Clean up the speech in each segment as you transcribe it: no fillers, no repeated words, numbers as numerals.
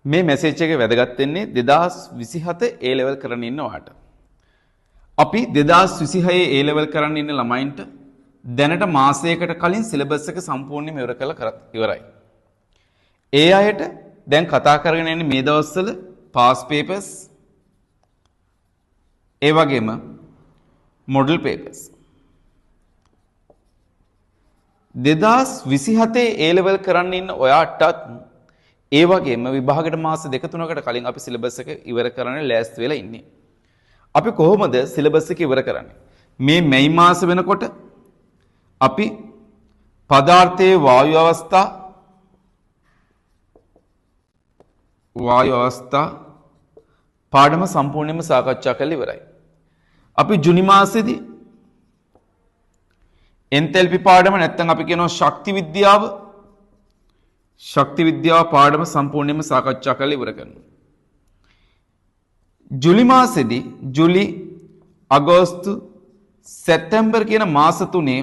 මේ මැසේජ් එකේ වැදගත් වෙන්නේ 2027 A level කරන්න ඉන්න ඔයාට. අපි 2026 A level කරන්න ඉන්න ළමයින්ට දැනට මාසයකට කලින් සිලබස් එක සම්පූර්ණයෙන්ම ඉවර කරලා ඉවරයි. ඒ අයට දැන් කතා කරගෙන යන්නේ මේ දවස්වල past papers ඒ වගේම model papers 2027 A level කරන්න ඉන්න ඔයාටත් ඒ වගේම විභාගයට මාස 2-3කට කලින් අපි සිලබස් එක ඉවර කරන්න ලෑස්ති වෙලා ඉන්නේ. අපි කොහොමද සිලබස් එක ඉවර කරන්නේ? මේ මැයි මාස වෙනකොට අපි පදාර්ථයේ වායු අවස්ථා පාඩම සම්පූර්ණයෙන්ම සාකච්ඡා කරලා ඉවරයි. අපි ජුනි මාසෙදී එන්තැල්පි පාඩම නැත්නම් අපි කියනවා ශක්ති විද්‍යාව පාඩම සම්පූර්ණයෙන්ම සාකච්ඡා කරලා ඉවර කරනවා. ජූලි මාසෙදී ජූලි, අගෝස්තු, සැප්තැම්බර් කියන මාස තුනේ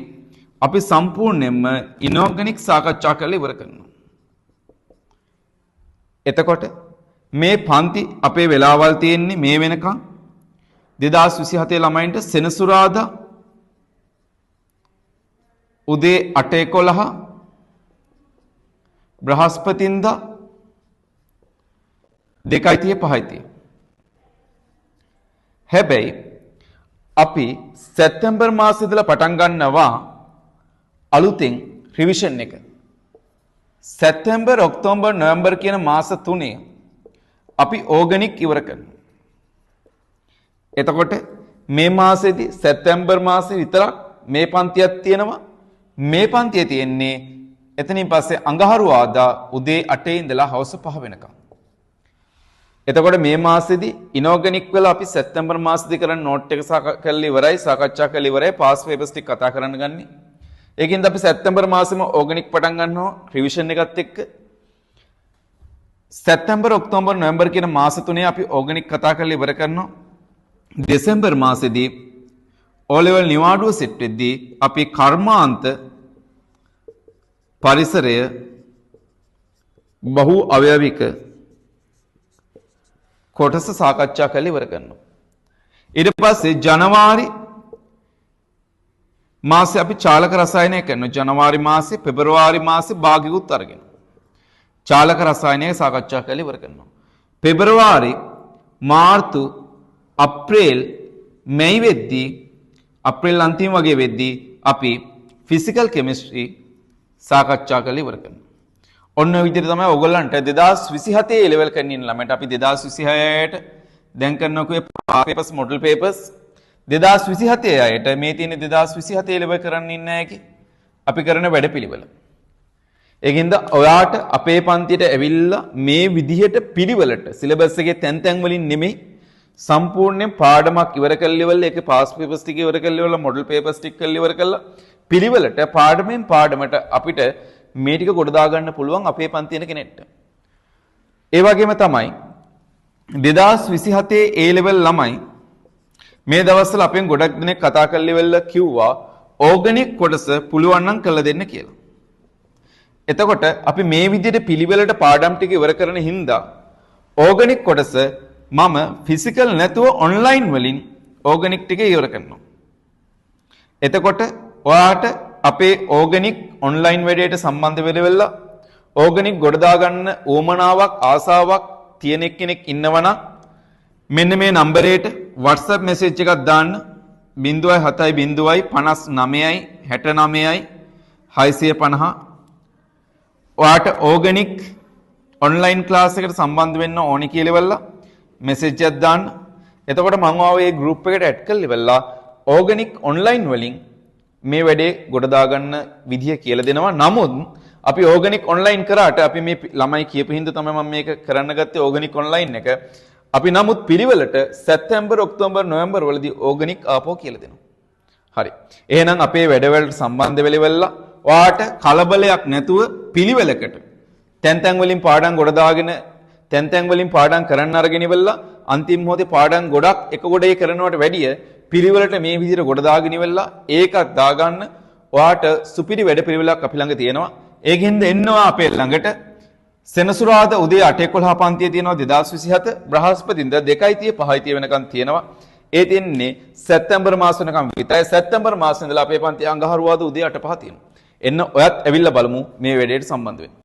අපි සම්පූර්ණයෙන්ම ඉනෝගැනික් සාකච්ඡා කරලා ඉවර කරනවා. එතකොට මේ පන්ති අපේ වෙලාවල් තියෙන්නේ මේ වෙනකන් 2027 ළමයින්ට සෙනසුරාදා උදේ 8:11 බ්‍රහස්පතින්දා 2:30 හැබැයි අපි සැප්තැම්බර් මාසෙ ඉඳලා පටන් ගන්නවා අලුතෙන් රිවිෂන් එක. සැප්තැම්බර්, ඔක්තෝබර්, නොවැම්බර් කියන මාස තුනේ අපි ඕගනික් ඉවර කරනවා. එතකොට මේ මාසෙදී සැප්තැම්බර් මාසේ විතරක් මේ පන්තියක් තියෙනවා. මේ පන්තිය තියෙන්නේ එතනින් පස්සේ අඟහරුවාදා උදේ 8 ඉඳලා හවස 5 වෙනකම්. එතකොට මේ මාසෙදී ඉනෝගැනික් වල අපි සැප්තැම්බර් මාසෙදී කරන නෝට් එක කරලා ඉවරයි, සාකච්ඡා කරලා ඉවරයි, පාස් පේපර්ස් ටික කතා කරන්න ගන්නේ. ඒකින්ද අපි සැප්තැම්බර් මාසෙම ඕගනික් පටන් ගන්නවා රිවිෂන් එකත් එක්ක. සැප්තැම්බර්, ඔක්තෝබර්, නොවැම්බර් කියන මාස තුනේ අපි ඕගනික් කතා කරලා ඉවර කරනවා. දෙසැම්බර් මාසෙදී O level නිවාඩුව සෙට් වෙද්දී අපි කර්මාන්ත, පරිසරය, බහු අවයවික කොටස සාකච්ඡා කරලා ඉවර කරනවා. ඊට පස්සේ ජනවාරි මාසේ අපි චාලක රසායනය කරනවා. ජනවාරි මාසේ, පෙබරවාරි මාසේ භාගිකුත් අරගෙන චාලක රසායනය සාකච්ඡා කරලා ඉවර කරනවා. පෙබරවාරි, මාර්තු, අප්‍රේල්, මැයි වෙද්දී අප්‍රේල් අන්තිම වගේ වෙද්දී අපි ෆිසිකල් කෙමිස්ට්‍රි සාකච්ඡා කරලා ඉවර කරනවා. ඔන්න ඔය විදිහට තමයි ඔයගොල්ලන්ට 2027 ලෙවල් කරන්න ඉන්න ළමයට අපි 2026ට දැන් කරනකෝ පේපර්ස්, මොඩල් පේපර්ස් 2027 අයට මේ තියෙන 2027 ලෙවල් කරන්න ඉන්න ඇකි අපි කරන වැඩපිළිවෙල. ඒකින්ද ඔයාට අපේ පන්තියට ඇවිල්ලා මේ විදිහට පිළිවෙලට සිලබස් එකේ තැන් තැන් වලින් නෙමෙයි සම්පූර්ණයෙන් පාඩමක් ඉවර කරලා ඉවරලා ඒකේ පාස් පේපර්ස් ටික ඉවර කරලා ඉවරලා මොඩල් පේපර්ස් ටික කරලා ඉවර කරලා පිළිවෙලට පාඩමෙන් පාඩමට අපිට මේ ටික ගොඩ දා ගන්න පුළුවන් අපේ පන්තියන කෙනෙක්ට. ඒ වගේම තමයි 2027 A level ළමයි මේ දවස්වල අපෙන් ගොඩක් දෙනෙක් කතා කරලා ඉවරලා කිව්වා ඕගනික් කොටස පුළුවන් නම් කරලා දෙන්න කියලා. එතකොට අපි මේ විදිහට පිළිවෙලට පාඩම් ටික ඉවර කරන හින්දා ඕගනික් කොටස මම ෆිසිකල් නැතුව ඔන්ලයින් වලින් ඕගනික් ටික ඉවර කරනවා. එතකොට ඔයාට අපේ ඕගනික් ඔන්ලයින් වැඩේට සම්බන්ධ වෙලා ඕගනික් ගොඩ දා ගන්න උවමනාවක්, ආසාවක් තියෙන කෙනෙක් ඉන්නවනම් මෙන්න මේ නම්බරේට WhatsApp message එකක් දාන්න 07059696950 ඔයාට ඕගනික් ඔන්ලයින් ක්ලාස් එකට සම්බන්ධ වෙන්න ඕනි කියලා ඉවරලා message එකක් දාන්න. එතකොට මම ආව ඒ group එකට add කරලා ඉවරලා ඕගනික් ඔන්ලයින් වලින් මේ වැඩේ ගොඩ දා ගන්න විදිය කියලා දෙනවා. නමුත් අපි ඕගනික් ඔන්ලයින් කරාට අපි මේ ළමයි කියපු හින්දා තමයි මම මේක කරන්න ගත්තේ ඕගනික් ඔන්ලයින් එක. අපි නමුත් පිළිවෙලට සැප්තැම්බර්, ඔක්තෝබර්, නොවැම්බර් වලදී ඕගනික් ආපෝ කියලා දෙනවා. හරි. එහෙනම් අපේ වැඩවලට සම්බන්ධ වෙලෙවලා ඔයාට කලබලයක් නැතුව පිළිවෙලකට තැන් තැන් වලින් පාඩම් ගොඩ දාගෙන තැන් තැන් වලින් පාඩම් කරන්න අරගෙන ඉවරලා අන්තිම මොහොතේ පාඩම් ගොඩක් එක ගොඩේ කරනවට වැඩිය පිළිවෙලට මේ විදිහට ගොඩ දාගෙන ඉවරලා ඒකත් දාගන්න ඔයාට සුපිරි වැඩ පිළිවෙලක් අපි ළඟ තියෙනවා. ඒකින්ද එන්නවා අපේ ළඟට සෙනසුරාදා උදේ 8:11 පන්තියේ තියෙනවා 2027 බ්‍රහස්පතින්දා 2:30 5:30 වෙනකන් තියෙනවා. ඒ තියන්නේ සැප්තැම්බර් මාස වෙනකම් විතරයි. සැප්තැම්බර් මාසෙ ඉඳලා අපේ පන්ති අඟහරුවාදා උදේ 8:05 තියෙනවා. එන්න ඔයත් ඇවිල්ලා බලමු මේ වැඩේට සම්බන්ධ වෙන්න.